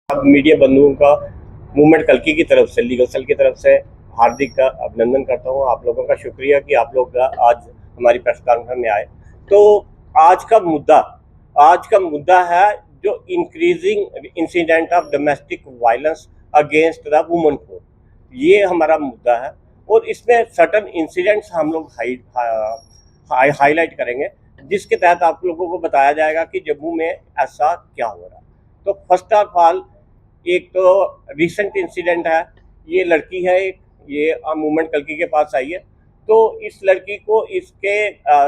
अब मीडिया बंधुओं का मूवमेंट कल्कि की तरफ से, लीगल सेल की तरफ से हार्दिक अभिनंदन करता हूँ। आप लोगों का शुक्रिया कि आप लोग आज हमारी प्रेस कॉन्फ्रेंस में आए। तो आज का मुद्दा है जो increasing incident of domestic violence against the woman code, ये हमारा मुद्दा है। और इसमें सर्टन इंसिडेंट्स हम लोग हाईलाइट करेंगे, जिसके तहत आप लोगों को बताया जाएगा कि जम्मू में ऐसा क्या हो रहा है। तो फर्स्ट ऑफ ऑल, एक तो रिसेंट इंसिडेंट है, ये लड़की है एक, ये मूवमेंट कल्कि के पास आई है। तो इस लड़की को इसके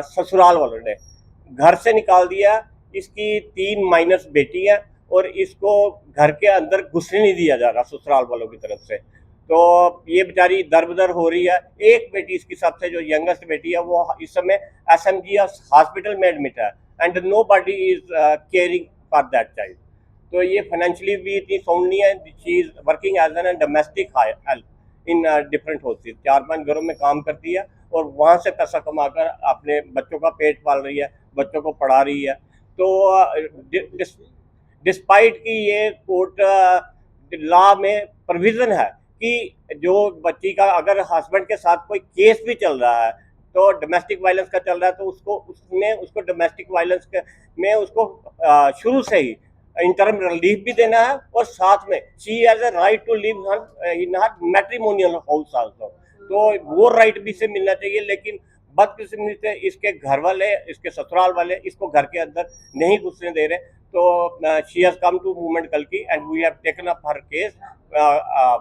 ससुराल वालों ने घर से निकाल दिया। इसकी 3 माइनस बेटी है और इसको घर के अंदर घुसने नहीं दिया जा रहा ससुराल वालों की तरफ से। तो ये बेचारी दर-बदर हो रही है। एक बेटी इसकी सबसे जो यंगेस्ट बेटी है वो इस समय एसएमजीएस हॉस्पिटल में एडमिट है and nobody is caring for that child. तो ये फाइनेंशियली भी इतनी साउंड नहीं है। She is working as an domestic help in different houses, 4-5 घरों में काम करती है और वहाँ से पैसा कमाकर अपने बच्चों का पेट पाल रही है, बच्चों को पढ़ा रही है। तो डिस्पाइट कि ये कोर्ट लॉ में प्रोविजन है कि जो बच्ची का अगर हस्बैंड के साथ कोई केस भी चल रहा है, तो डोमेस्टिक वायलेंस का चल रहा है, तो उसको डोमेस्टिक वायलेंस में उसको शुरू से ही इंटरम रिलीफ भी देना है और साथ में she has a right to live in her matrimonial house also. तो वो राइट भी से मिलना चाहिए, लेकिन बदकिस्मती से इसके घर वाले, इसके ससुराल वाले इसको घर के अंदर नहीं घुसने दे रहे। तो she has come to movement कल्कि and we have taken up her case,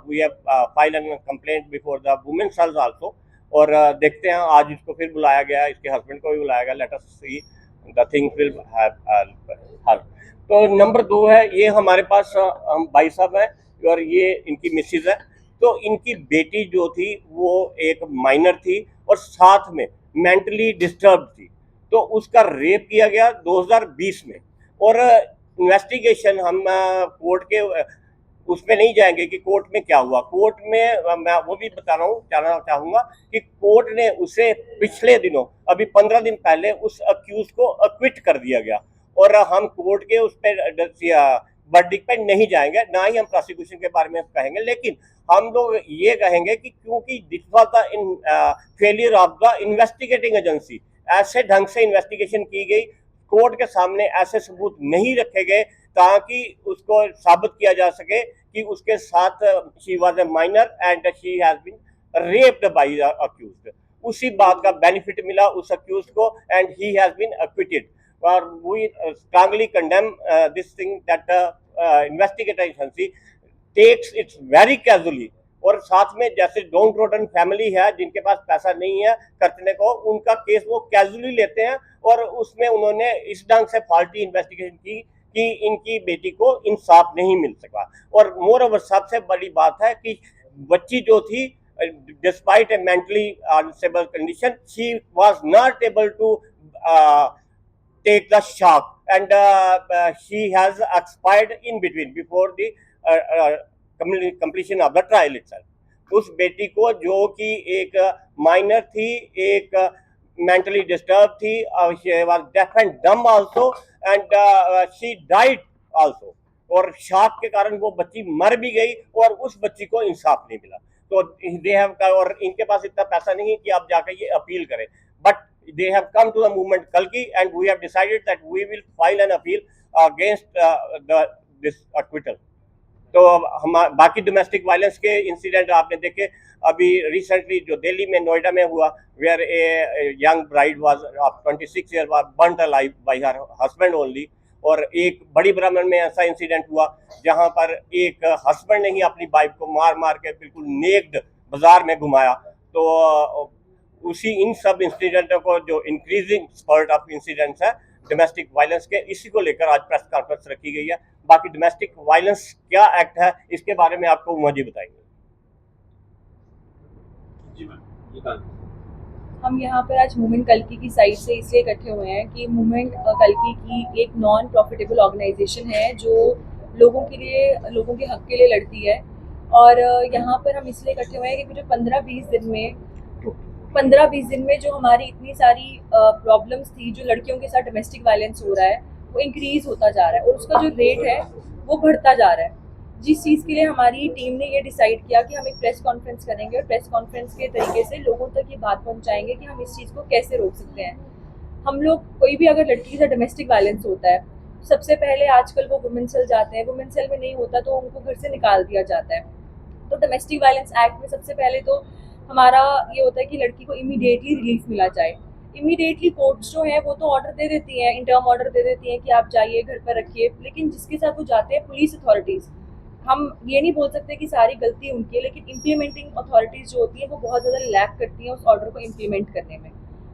we have filed an complaint before the women cells also. और देखते हैं, आज इसको फिर बुलाया गया, इसके हस्बैंड को भी बुलाया गया। Let us see the things will have. तो नंबर 2 है, ये हमारे पास हम भाई साहब हैं और ये इनकी मिसेज है। तो इनकी बेटी जो थी वो एक माइनर थी और साथ में मेंटली डिस्टर्ब थी। तो उसका रेप किया गया 2020 में। और इन्वेस्टिगेशन हम कोर्ट के उसमें नहीं जाएंगे कि कोर्ट में क्या हुआ। कोर्ट में मैं वो भी बताना चाहूँगा कि कोर्ट ने उसे पिछले दिनों, अभी 15 दिन पहले, उस अक्यूज को अक्विट कर दिया गया। और हम कोर्ट के उस पर वर्डिक्ट पे नहीं जाएंगे, ना ही हम प्रोसिक्यूशन के बारे में कहेंगे, लेकिन हम लोग ये कहेंगे कि क्योंकि this was the failure of the investigating agency, ऐसे ढंग से इन्वेस्टिगेशन की गई, कोर्ट के सामने ऐसे सबूत नहीं रखे गए ताकि उसको साबित किया जा सके कि उसके साथ she was a minor and she has been raped by the accused. उसी बात का बेनिफिट मिला उस अक्यूज्ड को and he has been acquitted. Or we strongly condemn this thing that investigatory agency takes it very casually। और साथ में जैसे डाउन ट्रोडन फैमिली है जिनके पास पैसा नहीं है खर्चने को, उनका केस वो कैजुअली लेते हैं और उसमें उन्होंने इस ढंग से फॉल्टी इन्वेस्टिगेशन की कि इनकी बेटी को इंसाफ नहीं मिल सका। और मोर ओवर सबसे बड़ी बात है कि बच्ची जो थी, despite a mentally unstable condition, she was not able to take the shock and she has expired in between before the completion of the trial itself। उस बेटी को, जो कि एक माइनर थी, एक मेंटली डिस्टर्ब थी, she was deaf and dumb also and she died also। और शॉक के कारण वो बच्ची मर भी गई और उस बच्ची को इंसाफ नहीं मिला। तो दे हैव, और इनके पास इतना पैसा नहीं है कि आप जाकर ये अपील करें, but they have come to the movement Kalki and we have decided that we will file an appeal against this acquittal। तो हम बाकी डोमेस्टिक वायलेंस के इंसिडेंट आपने देखे, अभी रिसेंटली जो दिल्ली में नोएडा में हुआ, where a young bride was of 26 year was burned alive by her husband only. और एक बड़ी ब्राह्मण में ऐसा इंसिडेंट हुआ जहां पर एक हस्बैंड ने ही अपनी वाइफ को मार मार के बिल्कुल नेक्ड बाजार में घुमाया। तो उसी इन सब इंसिडेंटों को, जो इंक्रीजिंग स्पर्ट ऑफ इंसिडेंट्स है डोमेस्टिक वायलेंस के, इसी को लेकर आज प्रेस कॉन्फ्रेंस रखी गई है। बाकी डोमेस्टिक वायलेंस क्या एक्ट है इसके बारे में आपको मुझे बताएंगे। हम यहाँ पर आज मूवमेंट कल्कि की साइड से इसलिए इकट्ठे हुए हैं कि मूवमेंट कल्कि की एक नॉन प्रॉफिटेबल ऑर्गेनाइजेशन है जो लोगों के हक के लिए लड़ती है। और यहाँ पर हम इसलिए इकट्ठे हुए हैं कि जो 15-20 दिन में जो हमारी इतनी सारी प्रॉब्लम्स थी, जो लड़कियों के साथ डोमेस्टिक वायलेंस हो रहा है वो इंक्रीज होता जा रहा है और उसका जो रेट है वो बढ़ता जा रहा है। जिस चीज़ के लिए हमारी टीम ने ये डिसाइड किया कि हम एक प्रेस कॉन्फ्रेंस करेंगे और प्रेस कॉन्फ्रेंस के तरीके से लोगों तक ये बात पहुंचाएंगे कि हम इस चीज़ को कैसे रोक सकते हैं। हम लोग कोई भी अगर लड़की के साथ डोमेस्टिक वायलेंस होता है, सबसे पहले आजकल वो वुमेन सेल जाते हैं, वुमेन सेल में नहीं होता तो उनको घर से निकाल दिया जाता है। तो डोमेस्टिक वायलेंस एक्ट में सबसे पहले तो हमारा ये होता है कि लड़की को इमीडिएटली रिलीफ मिला जाए। इमीडिएटली कोर्ट्स जो हैं वो तो ऑर्डर दे देती हैं, इंटर्म ऑर्डर दे देती हैं कि आप जाइए घर पर रखिए, लेकिन जिसके साथ वो जाते हैं पुलिस अथॉरिटीज़, हम ये नहीं बोल सकते कि सारी गलती उनकी है, लेकिन इम्प्लीमेंटिंग अथॉरिटीज़ जो होती हैं वो बहुत ज़्यादा लैक करती हैं उस ऑर्डर को इम्प्लीमेंट करने में,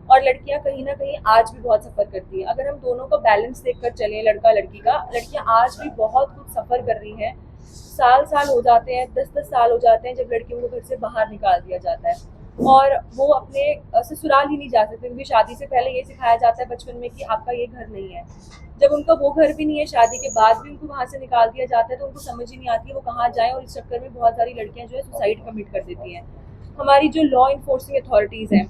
और लड़कियां कहीं ना कहीं आज भी बहुत सफ़र करती हैं। अगर हम दोनों का बैलेंस देखकर चलें, लड़का लड़की का, लड़कियां आज भी बहुत कुछ सफ़र कर रही हैं। साल साल हो जाते हैं, 10-10 साल हो जाते हैं जब लड़कियों को घर से बाहर निकाल दिया जाता है और वो अपने ससुराल ही नहीं जा सकते, क्योंकि शादी से पहले ये सिखाया जाता है बचपन में कि आपका ये घर नहीं है। जब उनका वो घर भी नहीं है, शादी के बाद भी उनको वहाँ से निकाल दिया जाता है, तो उनको समझ ही नहीं आती है वो कहाँ जाएं, और इस चक्कर में बहुत सारी लड़कियाँ जो है सुसाइड कमिट कर देती हैं। हमारी जो लॉ इन्फोर्सिंग अथॉरिटीज़ हैं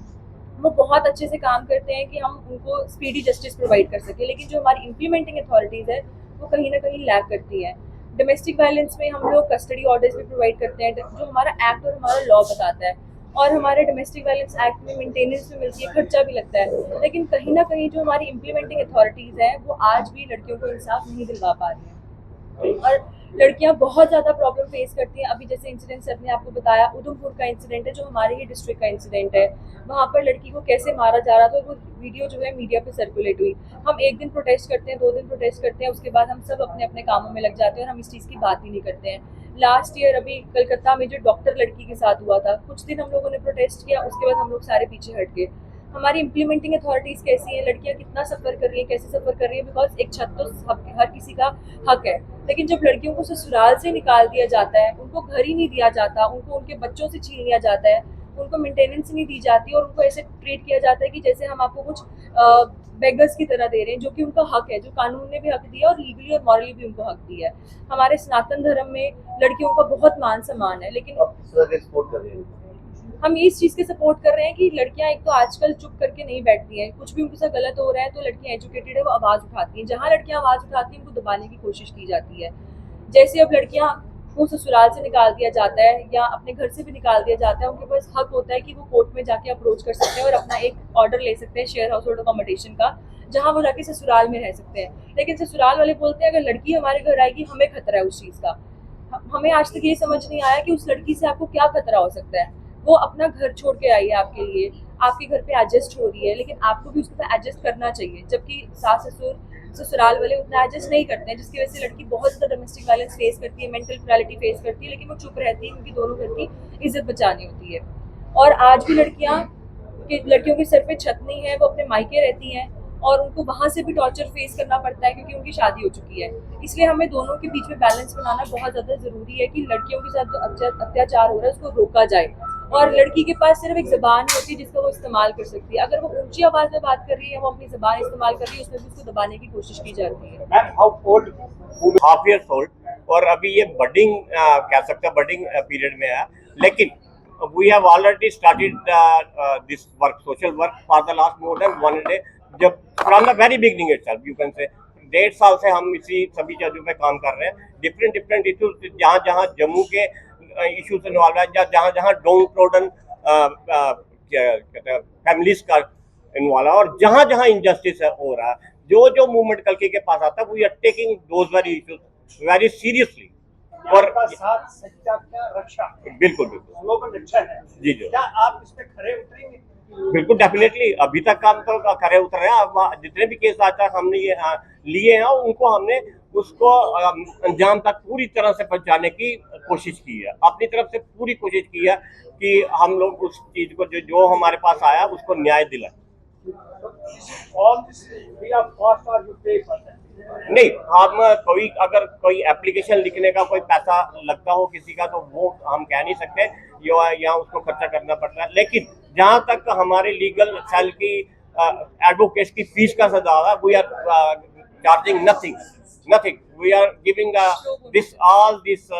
वो बहुत अच्छे से काम करते हैं कि हम उनको स्पीडी जस्टिस प्रोवाइड कर सकें, लेकिन जो हमारी इम्प्लीमेंटिंग अथॉरिटीज़ है वो कहीं ना कहीं लैक करती हैं। डोमेस्टिक वायलेंस में हम लोग कस्टडी ऑर्डर्स भी प्रोवाइड करते हैं, जो हमारा एक्ट और हमारा लॉ बताता है, और हमारे डोमेस्टिक वायलेंस एक्ट में मेंटेनेंस भी मिलती है, खर्चा भी लगता है, लेकिन कहीं ना कहीं जो हमारी इम्प्लीमेंटिंग अथॉरिटीज़ हैं वो आज भी लड़कियों को इंसाफ नहीं दिलवा पा रही हैं, और लड़कियां बहुत ज़्यादा प्रॉब्लम फेस करती हैं। अभी जैसे इंसिडेंट सर ने आपको बताया, उधमपुर का इंसिडेंट है जो हमारे ही डिस्ट्रिक्ट का इंसिडेंट है, वहाँ पर लड़की को कैसे मारा जा रहा था, वो वीडियो जो है मीडिया पे सर्कुलेट हुई। हम एक दिन प्रोटेस्ट करते हैं, 2 दिन प्रोटेस्ट करते हैं, उसके बाद हम सब अपने अपने कामों में लग जाते हैं और हम इस चीज़ की बात ही नहीं करते हैं। लास्ट ईयर अभी कलकत्ता में जो डॉक्टर लड़की के साथ हुआ था, कुछ दिन हम लोगों ने प्रोटेस्ट किया, उसके बाद हम लोग सारे पीछे हट गए। हमारी इम्प्लीमेंटिंग अथॉरिटीज़ कैसी हैं, लड़कियां कितना सफ़र कर रही हैं, कैसे सफ़र कर रही है, बिकॉज एक छत तो हर किसी का हक है, लेकिन जब लड़कियों को ससुराल से निकाल दिया जाता है, उनको घर ही नहीं दिया जाता, उनको उनके बच्चों से छीन लिया जाता है, उनको मेंटेनेंस नहीं दी जाती और उनको ऐसे ट्रीट किया जाता है कि जैसे हम आपको कुछ बेगर्स की तरह दे रहे हैं, जो कि उनका हक है, जो कानून ने भी हक दिया और लीगली और मॉरली भी उनको हक दिया है। हमारे सनातन धर्म में लड़कियों का बहुत मान सम्मान है, लेकिन हम इस चीज़ के सपोर्ट कर रहे हैं कि लड़कियां एक तो आजकल चुप करके नहीं बैठती हैं, कुछ भी उनके साथ गलत हो रहा है तो लड़कियां एजुकेटेड है, वो आवाज़ उठाती हैं, जहाँ लड़कियां आवाज़ उठाती हैं उनको दबाने की कोशिश की जाती है। जैसे अब लड़कियां को ससुराल से निकाल दिया जाता है या अपने घर से भी निकाल दिया जाता है, उनके पास हक होता है कि वो कोर्ट में जाके अप्रोच कर सकते हैं और अपना एक ऑर्डर ले सकते हैं शेयर हाउस होल्ड अकोमोडेशन का, जहाँ वो जाके ससुराल में रह सकते हैं। लेकिन ससुराल वाले बोलते हैं अगर लड़की हमारे घर आएगी हमें खतरा है उस चीज़ का। हमें आज तक ये समझ नहीं आया कि उस लड़की से आपको क्या खतरा हो सकता है। वो अपना घर छोड़ के आई है आपके लिए, आपके घर पे एडजस्ट हो रही है, लेकिन आपको भी उसके साथ एडजस्ट करना चाहिए, जबकि सास ससुर ससुराल वाले उतना एडजस्ट नहीं करते हैं, जिसकी वजह से लड़की बहुत ज़्यादा डोमेस्टिक वायलेंस फेस करती है, मेंटल क्रुएलिटी फेस करती है, लेकिन वो चुप रहती है क्योंकि दोनों घर की इज्जत बचानी होती है। और आज भी लड़कियों के सर पे छत नहीं है, वो अपने मायके रहती हैं और उनको वहाँ से भी टॉर्चर फेस करना पड़ता है क्योंकि उनकी शादी हो चुकी है। इसलिए हमें दोनों के बीच में बैलेंस बनाना बहुत ज़्यादा ज़रूरी है कि लड़कियों के साथ जो अत्याचार हो रहा है उसको रोका जाए, और लड़की के पास सिर्फ एक ज़बान होती है जिसका वो इस्तेमाल कर सकती है। अगर वो ऊंची आवाज़ में बात कर रही है, वो अपनी ज़बान इस्तेमाल कर रही है, उसमें भी उसको दबाने की कोशिश की जाती है। Ma'am how old? Half years old, और अभी ये बडिंग कह सकते हैं, बडिंग पीरियड में है, लेकिन we have already started this work, social work for the last more than 1 day, जब from the very beginning itself you can say 1.5 साल से हम इसी सभी चीज़ों पे काम कर रहे हैं। डिफरेंट इशूज, जहाँ जहाँ जम्मू के इशू से इन्वॉल्व है, जहाँ जहाँ डाउन ट्रोडन कहते हैं फैमिलीज का इन्वॉल्व है, और जहाँ जहाँ इनजस्टिस हो रहा है, जो जो मूवमेंट कल्कि के पास आता है, we are taking those very issues very seriously. और साथ सच्चा क्या रक्षा, बिल्कुल बिल्कुल स्लोगन अच्छा है जी जी, क्या आप इस पे खरे उतरेंगे? बिल्कुल डेफिनेटली। अभी तक काम तो खरे उतर रहे हैं। अब जितने भी केस आज तक हमने ये लिए हैं उनको हमने उसको अंजाम तक पूरी तरह से पहुंचाने की कोशिश की है, अपनी तरफ से पूरी कोशिश की है कि हम लोग उस चीज को जो हमारे पास आया उसको न्याय दिलाएं। नहीं, हम अगर कोई एप्लीकेशन लिखने का कोई पैसा लगता हो किसी का तो वो हम कह नहीं सकते, यहाँ उसको खर्चा करना पड़ता है, लेकिन जहाँ तक हमारे लीगल सेल की एडवोकेट्स की फीस का सजा, we are charging nothing, we are giving this all this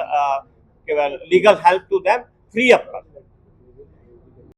legal help to them free of cost.